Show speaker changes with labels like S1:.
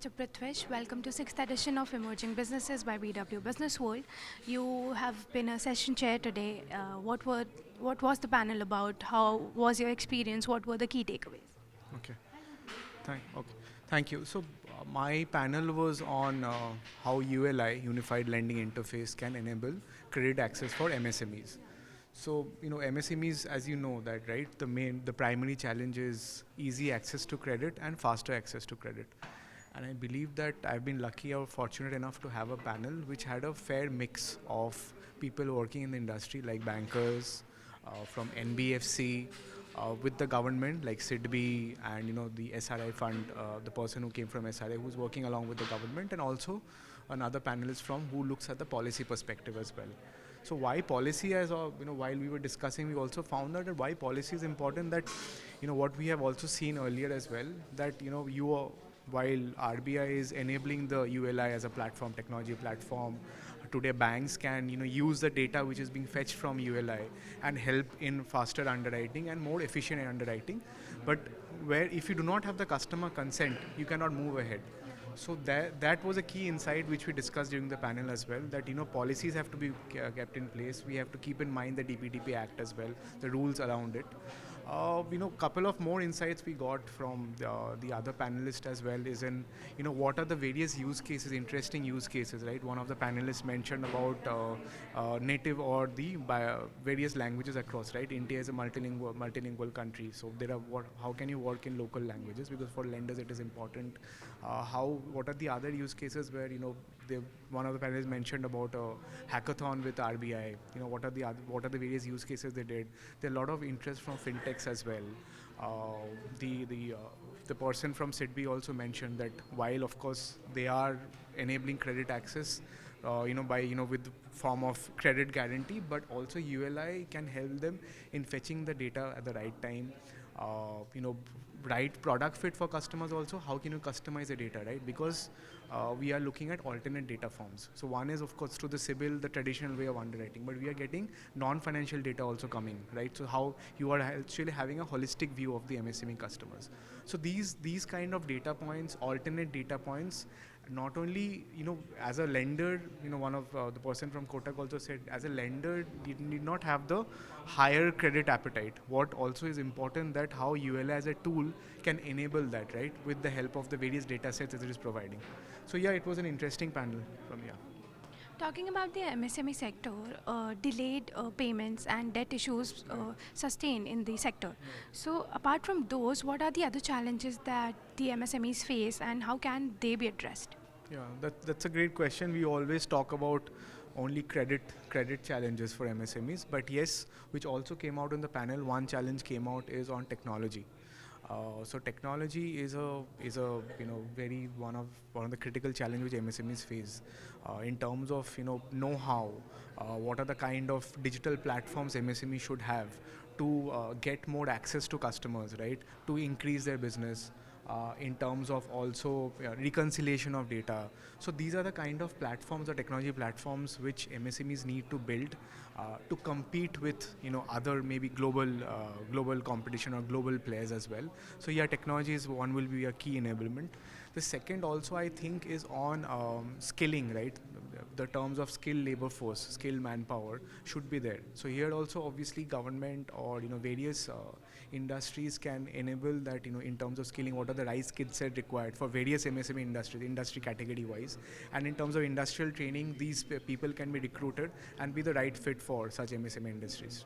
S1: Mr. Prithwish. Welcome to 6th edition of Emerging Businesses by BW Business World. You have been a session chair today. What was the panel about? How was your experience? What were the key takeaways?
S2: Okay. Thank you. So my panel was on how ULI, Unified Lending Interface, can enable credit access for MSMEs. So MSMEs, as you know that, right? The primary challenge is easy access to credit and faster access to credit. And I believe that I've been lucky or fortunate enough to have a panel which had a fair mix of people working in the industry, like bankers, from NBFC, with the government like SIDBI and the SRI fund, the person who came from SRI who's working along with the government, and also another panelist from who looks at the policy perspective as well. So why policy, as while we were discussing, we also found out that why policy is important, that what we have also seen earlier as well, that while RBI is enabling the ULI as a platform, technology platform, today banks can use the data which is being fetched from ULI and help in faster underwriting and more efficient underwriting. But where if you do not have the customer consent, you cannot move ahead. So that was a key insight which we discussed during the panel as well, that policies have to be kept in place. We have to keep in mind the DPDP Act as well, the rules around it. Couple of more insights we got from the other panelists as well is in what are the various use cases, interesting use cases, right? One of the panelists mentioned about native or the various languages across, right? India is a multilingual country, so how can you work in local languages, because for lenders it is important. What are the other use cases where one of the panelists mentioned about a hackathon with RBI. What are the various use cases they did? There are a lot of interest from fintechs as well. The person from SIDBI also mentioned that while of course they are enabling credit access, with form of credit guarantee, but also ULI can help them in fetching the data at the right time. Right product fit for customers also. How can you customize the data, right? Because we are looking at alternate data forms. So one is of course through the CIBIL, the traditional way of underwriting, but we are getting non-financial data also coming, right? So how you are actually having a holistic view of the MSME customers. So these kind of data points, alternate data points, not only as a lender, one of the person from Kotak also said, as a lender you need not have the higher credit appetite. What also is important, that how ULI as a tool can enable that, right, with the help of the various data sets that it is providing. So yeah, it was an interesting panel from here.
S1: Talking about the MSME sector, delayed payments and debt issues sustain in the sector. So apart from those, what are the other challenges that the MSMEs face and how can they be addressed?
S2: Yeah, that's a great question. We always talk about only credit challenges for MSMEs, but yes, which also came out in the panel, one challenge came out is on technology. So technology is a very one of the critical challenges which MSMEs face in terms of know-how. What are the kind of digital platforms MSME should have to get more access to customers, right? To increase their business. In terms of also reconciliation of data. So these are the kind of platforms or technology platforms which MSMEs need to build to compete with other maybe global competition or global players as well. So yeah, technology is will be a key enablement. The second also I think is on skilling, right? The terms of skilled labor force, skilled manpower should be there. So here also obviously government or various industries can enable that in terms of skilling, what are the right skill set required for various MSME industries, industry category wise, and in terms of industrial training, these people can be recruited and be the right fit for such MSME industries.